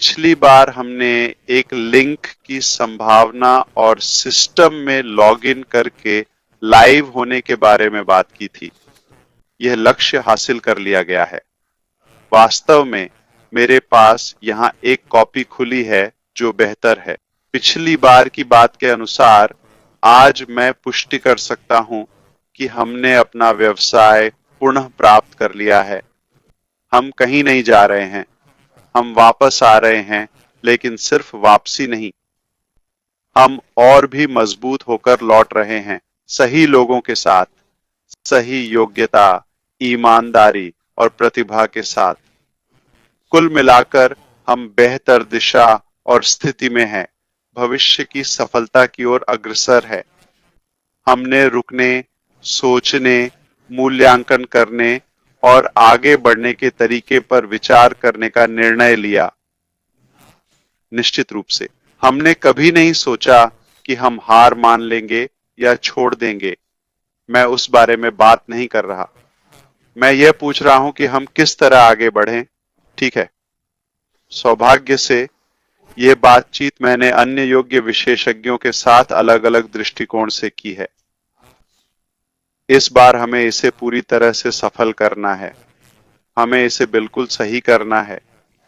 पिछली बार हमने एक लिंक की संभावना और सिस्टम में लॉगिन करके लाइव होने के बारे में बात की थी। यह लक्ष्य हासिल कर लिया गया है। वास्तव में मेरे पास यहाँ एक कॉपी खुली है जो बेहतर है। पिछली बार की बात के अनुसार आज मैं पुष्टि कर सकता हूँ कि हमने अपना व्यवसाय पुनः प्राप्त कर लिया है। हम कहीं नहीं जा रहे हैं, हम वापस आ रहे हैं, लेकिन सिर्फ वापसी नहीं, हम और भी मजबूत होकर लौट रहे हैं, सही लोगों के साथ, सही योग्यता, ईमानदारी और प्रतिभा के साथ। कुल मिलाकर हम बेहतर दिशा और स्थिति में हैं, भविष्य की सफलता की ओर अग्रसर है। हमने रुकने, सोचने, मूल्यांकन करने और आगे बढ़ने के तरीके पर विचार करने का निर्णय लिया। निश्चित रूप से हमने कभी नहीं सोचा कि हम हार मान लेंगे या छोड़ देंगे। मैं उस बारे में बात नहीं कर रहा। मैं यह पूछ रहा हूं कि हम किस तरह आगे बढ़ें। ठीक है, सौभाग्य से ये बातचीत मैंने अन्य योग्य विशेषज्ञों के साथ अलग अलग दृष्टिकोण से की है। इस बार हमें इसे पूरी तरह से सफल करना है। हमें इसे बिल्कुल सही करना है।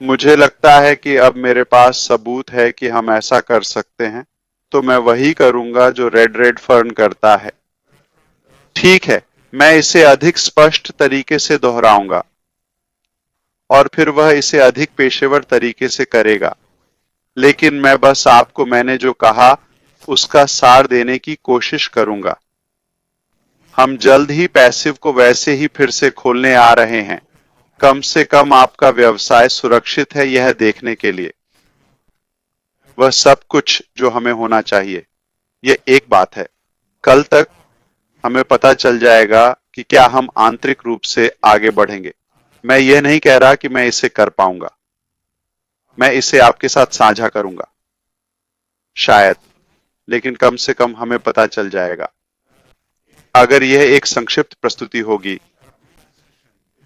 मुझे लगता है कि अब मेरे पास सबूत है कि हम ऐसा कर सकते हैं, तो मैं वही करूंगा जो रेडफर्न करता है। ठीक है, मैं इसे अधिक स्पष्ट तरीके से दोहराऊंगा और फिर वह इसे अधिक पेशेवर तरीके से करेगा। लेकिन मैं बस आपको मैंने जो कहा उसका सार देने की कोशिश करूंगा। हम जल्द ही पैसिव को वैसे ही फिर से खोलने आ रहे हैं, कम से कम आपका व्यवसाय सुरक्षित है यह देखने के लिए। वह सब कुछ जो हमें होना चाहिए। यह एक बात है। कल तक हमें पता चल जाएगा कि क्या हम आंतरिक रूप से आगे बढ़ेंगे। मैं यह नहीं कह रहा कि मैं इसे कर पाऊंगा। मैं इसे आपके साथ साझा करूंगा, शायद, लेकिन कम से कम हमें पता चल जाएगा। अगर यह एक संक्षिप्त प्रस्तुति होगी।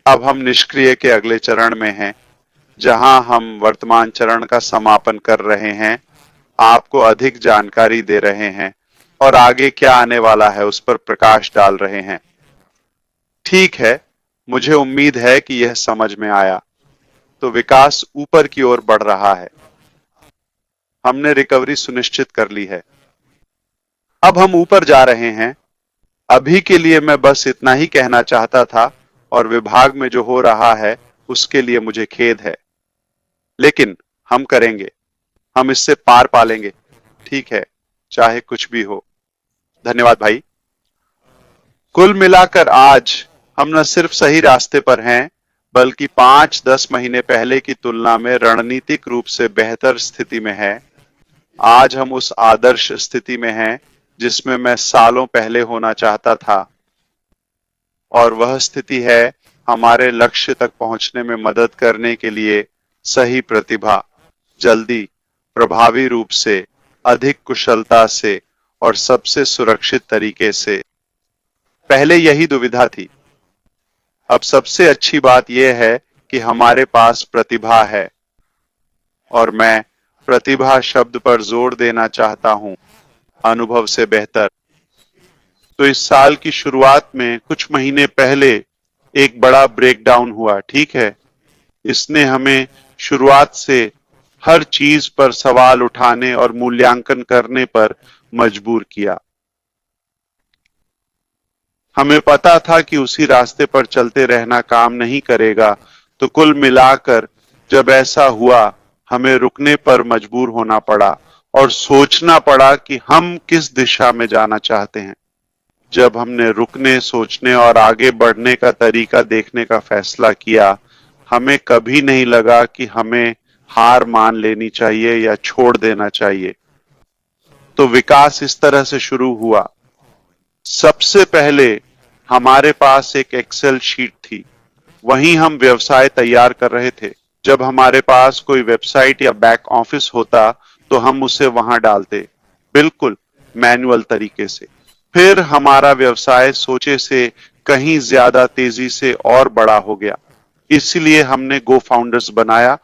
अब हम निष्क्रिय के अगले चरण में हैं, जहां हम वर्तमान चरण का समापन कर रहे हैं, आपको अधिक जानकारी दे रहे हैं और आगे क्या आने वाला है उस पर प्रकाश डाल रहे हैं। ठीक है, मुझे उम्मीद है कि यह समझ में आया। तो विकास ऊपर की ओर बढ़ रहा है। हमने रिकवरी सुनिश्चित कर ली है। अब हम ऊपर जा रहे हैं। अभी के लिए मैं बस इतना ही कहना चाहता था और विभाग में जो हो रहा है उसके लिए मुझे खेद है, लेकिन हम करेंगे। हम इससे पार पालेंगे। ठीक है, चाहे कुछ भी हो। धन्यवाद भाई। कुल मिलाकर आज हम न सिर्फ सही रास्ते पर हैं, बल्कि 5-10 महीने पहले की तुलना में रणनीतिक रूप से बेहतर स्थिति में है। आज हम उस आदर्श स्थिति में हैं जिसमें मैं सालों पहले होना चाहता था, और वह स्थिति है हमारे लक्ष्य तक पहुंचने में मदद करने के लिए सही प्रतिभा, जल्दी, प्रभावी रूप से, अधिक कुशलता से और सबसे सुरक्षित तरीके से। पहले यही दुविधा थी। अब सबसे अच्छी बात यह है कि हमारे पास प्रतिभा है, और मैं प्रतिभा शब्द पर जोर देना चाहता हूं, अनुभव से बेहतर। तो इस साल की शुरुआत में कुछ महीने पहले एक बड़ा ब्रेकडाउन हुआ। ठीक है, इसने हमें शुरुआत से हर चीज पर सवाल उठाने और मूल्यांकन करने पर मजबूर किया। हमें पता था कि उसी रास्ते पर चलते रहना काम नहीं करेगा, तो कुल मिलाकर जब ऐसा हुआ, हमें रुकने पर मजबूर होना पड़ा और सोचना पड़ा कि हम किस दिशा में जाना चाहते हैं। जब हमने रुकने, सोचने और आगे बढ़ने का तरीका देखने का फैसला किया, हमें कभी नहीं लगा कि हमें हार मान लेनी चाहिए या छोड़ देना चाहिए। तो विकास इस तरह से शुरू हुआ। सबसे पहले हमारे पास एक एक्सेल शीट थी। वहीं हम व्यवसाय तैयार कर रहे थे। जब हमारे पास कोई वेबसाइट या बैक ऑफिस होता तो हम उसे वहां डालते, बिल्कुल मैनुअल तरीके से। फिर हमारा व्यवसाय सोचे से कहीं ज्यादा तेजी से और बड़ा हो गया। इसलिए हमने गो फाउंडर्स बनाया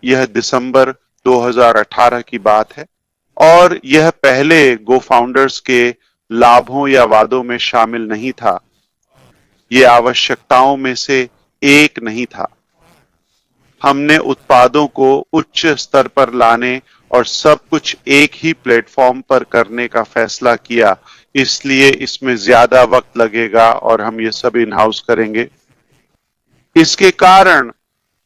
यह दिसंबर 2018 की बात है और यह पहले गो फाउंडर्स के लाभों या वादों में शामिल नहीं था। ये आवश्यकताओं में से एक नहीं था। हमने उत्पादों को उच्च स्तर पर लाने और सब कुछ एक ही प्लेटफॉर्म पर करने का फैसला किया, इसलिए इसमें ज्यादा वक्त लगेगा और हम ये सब इन हाउस करेंगे। इसके कारण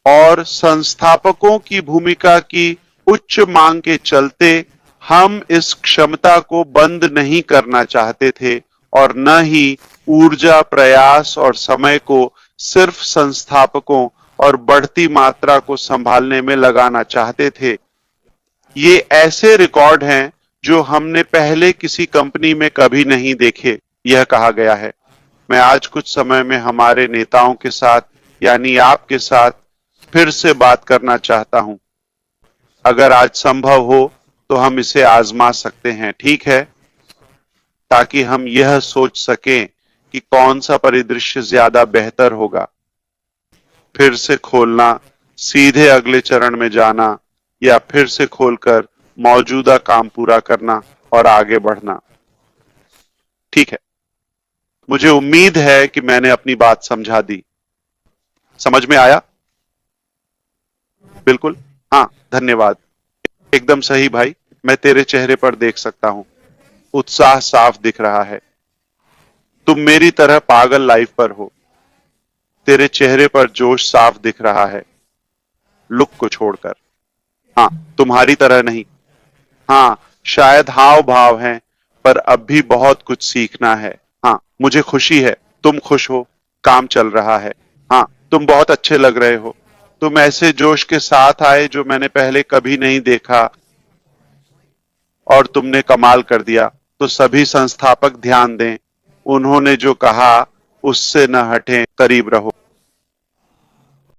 और संस्थापकों की भूमिका की उच्च मांग के चलते हम इस क्षमता को बंद नहीं करना चाहते थे और न ही ऊर्जा, प्रयास और समय को सिर्फ संस्थापकों और बढ़ती मात्रा को संभालने में लगाना चाहते थे। ये ऐसे रिकॉर्ड हैं जो हमने पहले किसी कंपनी में कभी नहीं देखे, यह कहा गया है। मैं आज कुछ समय में हमारे नेताओं के साथ यानी आपके साथ फिर से बात करना चाहता हूं। अगर आज संभव हो तो हम इसे आजमा सकते हैं, ठीक है? ताकि हम यह सोच सकें कि कौन सा परिदृश्य ज्यादा बेहतर होगा। फिर से खोलना, सीधे अगले चरण में जाना या फिर से खोलकर मौजूदा काम पूरा करना और आगे बढ़ना। ठीक है, मुझे उम्मीद है कि मैंने अपनी बात समझा दी। समझ में आया? बिल्कुल, हाँ, धन्यवाद। एकदम सही भाई, मैं तेरे चेहरे पर देख सकता हूं। उत्साह साफ दिख रहा है। तुम मेरी तरह पागल लाइफ पर हो। तेरे चेहरे पर जोश साफ दिख रहा है, लुक को छोड़कर। हाँ, तुम्हारी तरह नहीं। हाँ, शायद हाव भाव हैं, पर अब भी बहुत कुछ सीखना है। हाँ, मुझे खुशी है, तुम खुश हो, काम चल रहा है। हाँ, तुम बहुत अच्छे लग रहे हो। तुम ऐसे जोश के साथ आए जो मैंने पहले कभी नहीं देखा और तुमने कमाल कर दिया। तो सभी संस्थापक ध्यान दें, उन्होंने जो कहा उससे न हटें, करीब रहो।